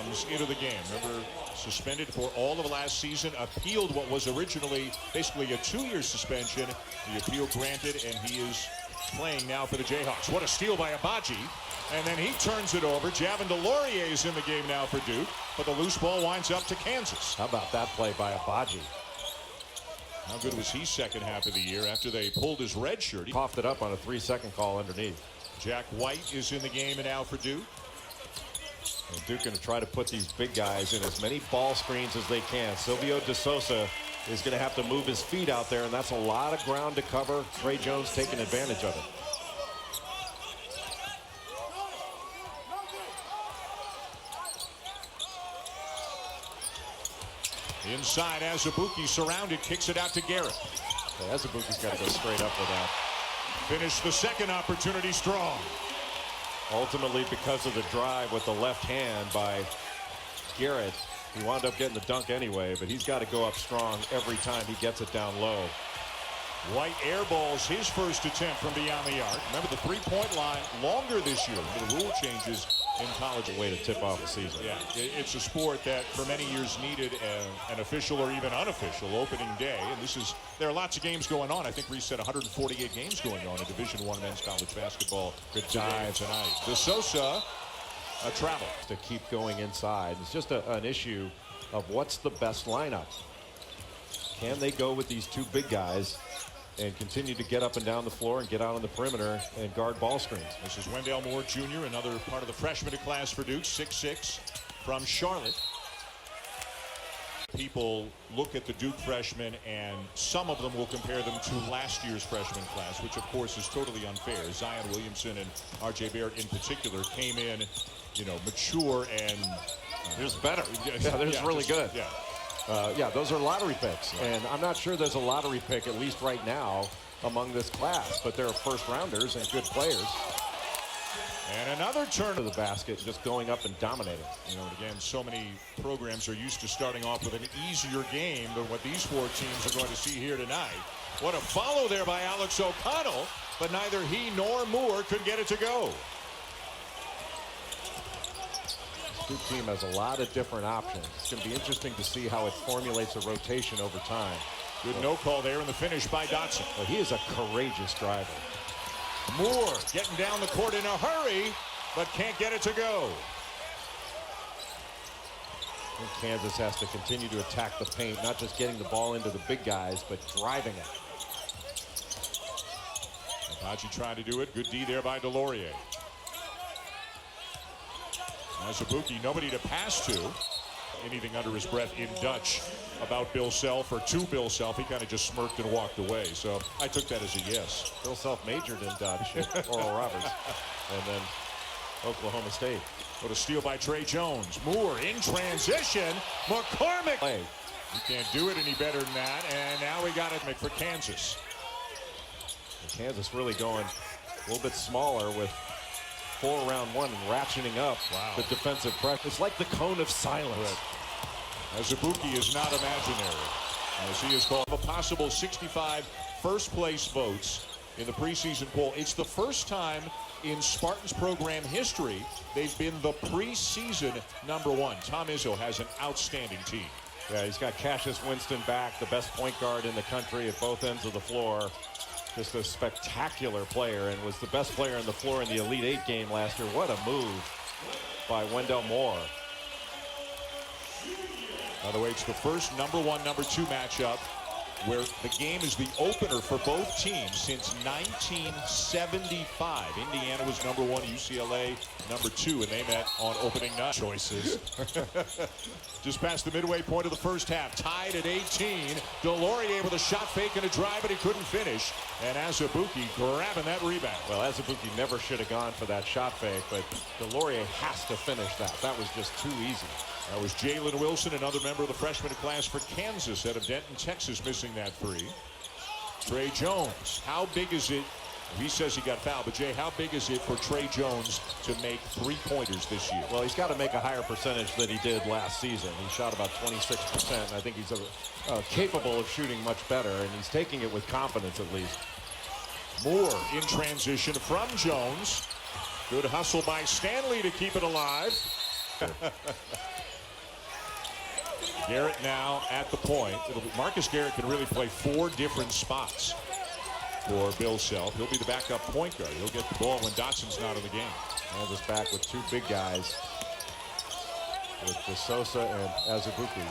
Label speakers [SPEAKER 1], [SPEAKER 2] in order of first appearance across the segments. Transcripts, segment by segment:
[SPEAKER 1] comes into the game. Remember, suspended for all of last season, appealed what was originally basically a 2-year suspension. The appeal granted, and he is playing now for the Jayhawks. What a steal by Abaji. And then he turns it over. Javin DeLaurier is in the game now for Duke, but the loose ball winds up to Kansas.
[SPEAKER 2] How about that play by Abaji?
[SPEAKER 1] How good was he second half of the year after they pulled his red shirt? He
[SPEAKER 2] Coughed it up on a 3-second call underneath.
[SPEAKER 1] Jack White is in the game now for Duke.
[SPEAKER 2] And Duke going to try to put these big guys in as many ball screens as they can. Silvio De Sousa is going to have to move his feet out there, and that's a lot of ground to cover. Trey Jones taking advantage of it.
[SPEAKER 1] Inside, Azubuike surrounded, kicks it out to Garrett.
[SPEAKER 2] Okay, Azubuike's got to go straight up with that.
[SPEAKER 1] Finished the second opportunity strong.
[SPEAKER 2] Ultimately, because of the drive with the left hand by Garrett, he wound up getting the dunk anyway, but he's got to go up strong every time he gets it down low.
[SPEAKER 1] White airballs his first attempt from beyond the arc. Remember, the three-point line longer this year. The rule changes in college.
[SPEAKER 2] A way to tip off the season.
[SPEAKER 1] Yeah, it's a sport that for many years needed an official or even unofficial opening day. And there are lots of games going on. I think we said 148 games going on in Division I men's college basketball.
[SPEAKER 2] Good dive
[SPEAKER 1] tonight. De Sousa, a travel.
[SPEAKER 2] To keep going inside. It's just an issue of what's the best lineup. Can they go with these two big guys and continue to get up and down the floor and get out on the perimeter and guard ball screens?
[SPEAKER 1] This is Wendell Moore Jr., another part of the freshman class for Duke, 6'6", from Charlotte. People look at the Duke freshmen, and some of them will compare them to last year's freshman class, which of course is totally unfair. Zion Williamson and R.J. Barrett in particular came in, mature and
[SPEAKER 2] there's better. Yeah, there's really good.
[SPEAKER 1] Yeah.
[SPEAKER 2] Yeah, those are lottery picks, and I'm not sure there's a lottery pick, at least right now, among this class, but they're first-rounders and good players.
[SPEAKER 1] And another turn
[SPEAKER 2] to the basket, just going up and dominating.
[SPEAKER 1] And again, so many programs are used to starting off with an easier game than what these four teams are going to see here tonight. What a follow there by Alex O'Connell, but neither he nor Moore could get it to go.
[SPEAKER 2] Duke team has a lot of different options. It's going to be interesting to see how it formulates a rotation over time.
[SPEAKER 1] Good no call there in the finish by Dotson.
[SPEAKER 2] Well, he is a courageous driver.
[SPEAKER 1] Moore getting down the court in a hurry, but can't get it to go.
[SPEAKER 2] And Kansas has to continue to attack the paint, not just getting the ball into the big guys, but driving it.
[SPEAKER 1] Haji trying to do it. Good D there by DeLaurier. Azubuike, nobody to pass to. Anything under his breath in Dutch about Bill Self or to Bill Self. He kind of just smirked and walked away. So I took that as a yes.
[SPEAKER 2] Bill Self majored in Dutch, Oral Roberts, and then Oklahoma State.
[SPEAKER 1] What a steal by Trey Jones. Moore in transition. McCormick. You can't do it any better than that. And now we got it for Kansas.
[SPEAKER 2] And Kansas really going a little bit smaller with 4 around 1 and ratcheting up the defensive pressure. It's like the cone of silence.
[SPEAKER 1] Azubuike is not imaginary, as he is called a possible 65 first place votes in the preseason poll. It's the first time in Spartans program history they've been the preseason #1. Tom Izzo has an outstanding team.
[SPEAKER 2] Yeah, he's got Cassius Winston back, the best point guard in the country at both ends of the floor. Just a spectacular player, and was the best player on the floor in the Elite 8 game last year. What a move by Wendell Moore.
[SPEAKER 1] By the way, it's the first #1, #2 matchup where the game is the opener for both teams since 1975. Indiana was #1, UCLA #2, and they met on opening night. Choices. Just past the midway point of the first half, tied at 18. DeLaurier with a shot fake and a drive, but he couldn't finish. And Azubuike grabbing that rebound.
[SPEAKER 2] Well, Azubuike never should have gone for that shot fake, but DeLaurier has to finish that. That was just too easy.
[SPEAKER 1] That was Jalen Wilson, another member of the freshman class for Kansas out of Denton, Texas, missing that three. Trey Jones, how big is it? He says he got fouled, but Jay, how big is it for Trey Jones to make 3-pointers this year?
[SPEAKER 2] Well, he's got to make a higher percentage than he did last season. He shot about 26%, and I think he's capable of shooting much better, and he's taking it with confidence at least.
[SPEAKER 1] Moore in transition from Jones. Good hustle by Stanley to keep it alive. Garrett now at the point. Marcus Garrett can really play 4 different spots for Bill Self. He'll be the backup point guard. He'll get the ball when Dotson's not in the game.
[SPEAKER 2] Kansas back with 2 big guys, with DeSosa and Azubuike.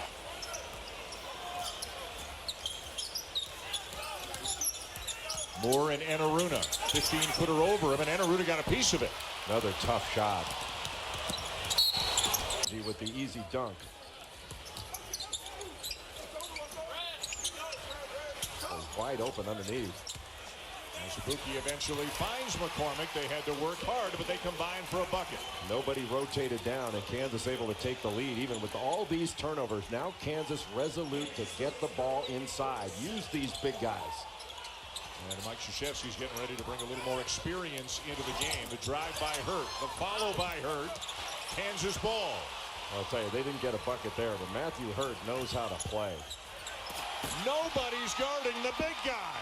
[SPEAKER 1] Moore and Enaruna, 15-footer over him, and Enaruna got a piece of it.
[SPEAKER 2] Another tough shot. With the easy dunk. Wide open underneath.
[SPEAKER 1] Azubuike eventually finds McCormick. They had to work hard, but they combined for a bucket.
[SPEAKER 2] Nobody rotated down, and Kansas able to take the lead even with all these turnovers. Now Kansas resolute to get the ball inside. Use these big guys.
[SPEAKER 1] And Mike Krzyzewski's getting ready to bring a little more experience into the game. The drive by Hurt, the follow by Hurt. Kansas ball.
[SPEAKER 2] I'll tell you, they didn't get a bucket there, but Matthew Hurt knows how to play.
[SPEAKER 1] Nobody's guarding the big guy.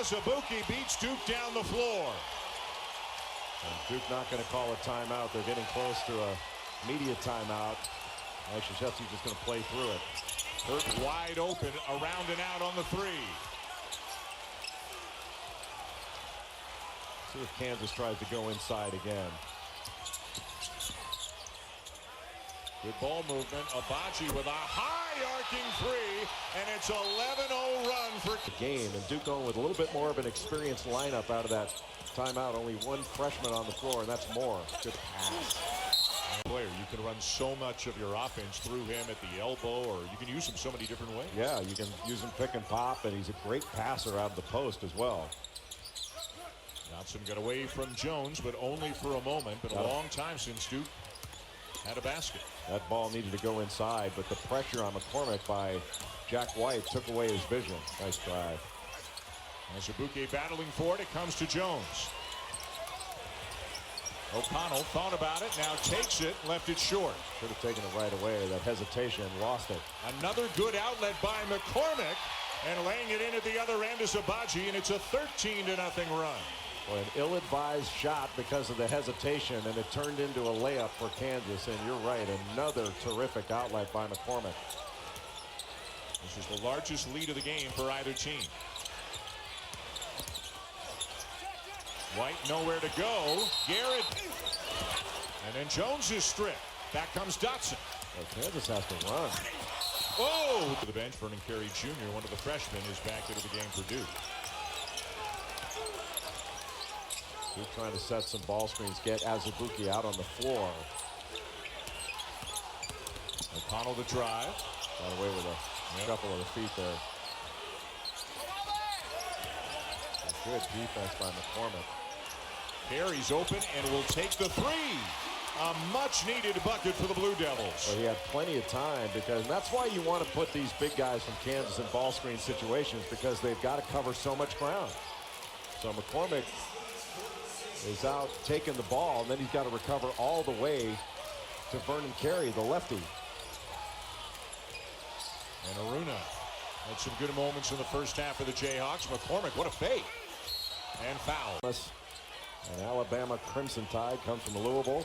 [SPEAKER 1] Azubuike beats Duke down the floor.
[SPEAKER 2] And Duke not going to call a timeout. They're getting close to a media timeout. Krzyzewski's just going to play through it.
[SPEAKER 1] Hurt wide open, around and out on the 3.
[SPEAKER 2] See if Kansas tries to go inside again.
[SPEAKER 1] Good ball movement. Abaji with a high arcing 3, and it's 11-0 run for
[SPEAKER 2] the game. And Duke going with a little bit more of an experienced lineup out of that timeout. Only 1 freshman on the floor, and that's Moore. Good pass.
[SPEAKER 1] Player, you can run so much of your offense through him at the elbow, or you can use him so many different ways.
[SPEAKER 2] Yeah, you can use him pick and pop, and he's a great passer out of the post as well.
[SPEAKER 1] Johnson got away from Jones, but only for a moment. Been a long time since Duke had a basket.
[SPEAKER 2] That ball needed to go inside, but the pressure on McCormick by Jack White took away his vision. Nice drive.
[SPEAKER 1] Azubuike battling for it. It comes to Jones. O'Connell thought about it, now takes it, left it short.
[SPEAKER 2] Should have taken it right away. That hesitation, lost it.
[SPEAKER 1] Another good outlet by McCormick, and laying it in at the other end is Abaji, and it's a 13-0 run.
[SPEAKER 2] Well, an ill-advised shot because of the hesitation, and it turned into a layup for Kansas. And you're right, another terrific outlet by McCormick.
[SPEAKER 1] This is the largest lead of the game for either team. White nowhere to go. Garrett. And then Jones is stripped. Back comes Dotson.
[SPEAKER 2] Well, Kansas has to run.
[SPEAKER 1] Oh! To the bench, Vernon Carey Jr., one of the freshmen, is back into the game for Duke.
[SPEAKER 2] Duke trying to set some ball screens, get Azubuike out on the floor.
[SPEAKER 1] O'Connell the drive.
[SPEAKER 2] Got away with a couple of the feet there. A good defense by McCormick.
[SPEAKER 1] Carey's open and will take the 3. A much-needed bucket for the Blue Devils.
[SPEAKER 2] Well, he had plenty of time, because that's why you want to put these big guys from Kansas in ball screen situations, because they've got to cover so much ground. So McCormick is out taking the ball, and then he's got to recover all the way to Vernon Carey, the lefty.
[SPEAKER 1] And Aruna had some good moments in the first half of the Jayhawks. McCormick, what a fake. And foul.
[SPEAKER 2] And Alabama Crimson Tide comes from Louisville.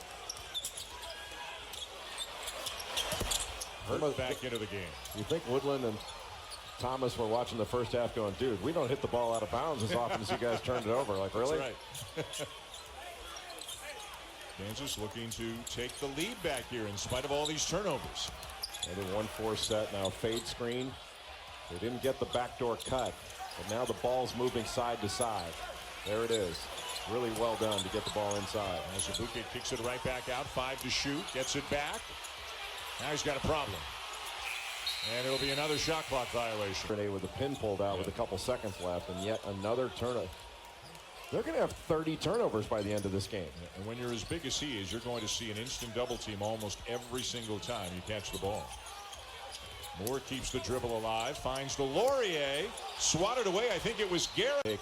[SPEAKER 1] Hurt back into the game.
[SPEAKER 2] You think Woodland and Thomas were watching the first half going, dude, we don't hit the ball out of bounds as often as you guys turned it over. Like, really?
[SPEAKER 1] That's right. Kansas looking to take the lead back here in spite of all these turnovers.
[SPEAKER 2] Another 1-4 set, now fade screen. They didn't get the backdoor cut, but now the ball's moving side to side. There it is. Really well done to get the ball inside.
[SPEAKER 1] Azubuike kicks it right back out. 5 to shoot. Gets it back. Now he's got a problem. And it'll be another shot clock violation.
[SPEAKER 2] With the pin pulled out with a couple seconds left, and yet another turnover. They're going to have 30 turnovers by the end of this game.
[SPEAKER 1] And when you're as big as he is, you're going to see an instant double team almost every single time you catch the ball. Moore keeps the dribble alive, finds the Laurier, swatted away. I think it was Garrett.
[SPEAKER 2] Take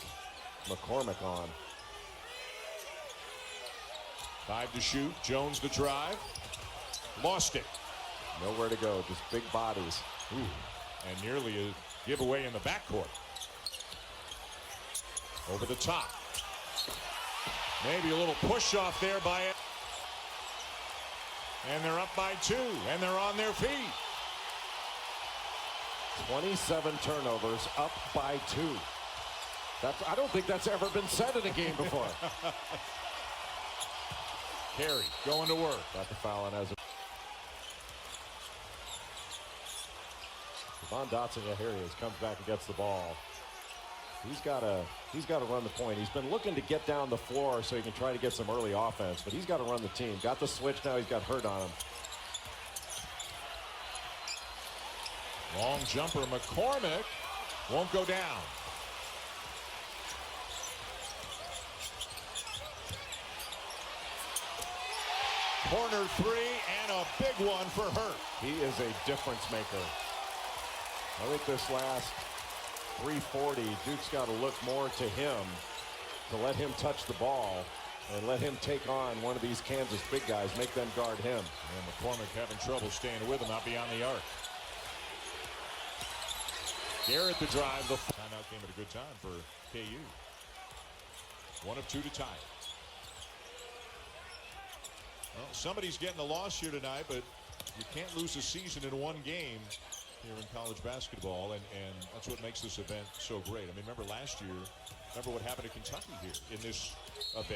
[SPEAKER 2] McCormick on.
[SPEAKER 1] 5 to shoot. Jones the drive. Lost it.
[SPEAKER 2] Nowhere to go. Just big bodies.
[SPEAKER 1] Ooh. And nearly a giveaway in the backcourt. Over the top. Maybe a little push off there by it. And they're up by 2, and they're on their feet.
[SPEAKER 2] 27 turnovers, up by 2. I don't think that's ever been said in a game before.
[SPEAKER 1] Carey going to work.
[SPEAKER 2] Got the foul on as Von Dotson here he is, comes back and gets the ball. He's got to run the point. He's been looking to get down the floor so he can try to get some early offense, but he's got to run the team. Got the switch now. He's got Hurt on him.
[SPEAKER 1] Long jumper. McCormick won't go down. Corner three and a big one for Hurt.
[SPEAKER 2] He is a difference maker. I think this last 340, Duke's got to look more to him to let him touch the ball and let him take on one of these Kansas big guys, make them guard him.
[SPEAKER 1] And McCormick having trouble staying with him out beyond the arc. Garrett the drive. The timeout came at a good time for KU. 1 of 2 to tie. Well, somebody's getting a loss here tonight, but you can't lose a season in one game here in college basketball, and that's what makes this event so great. I mean, remember last year, remember what happened to Kentucky here in this event.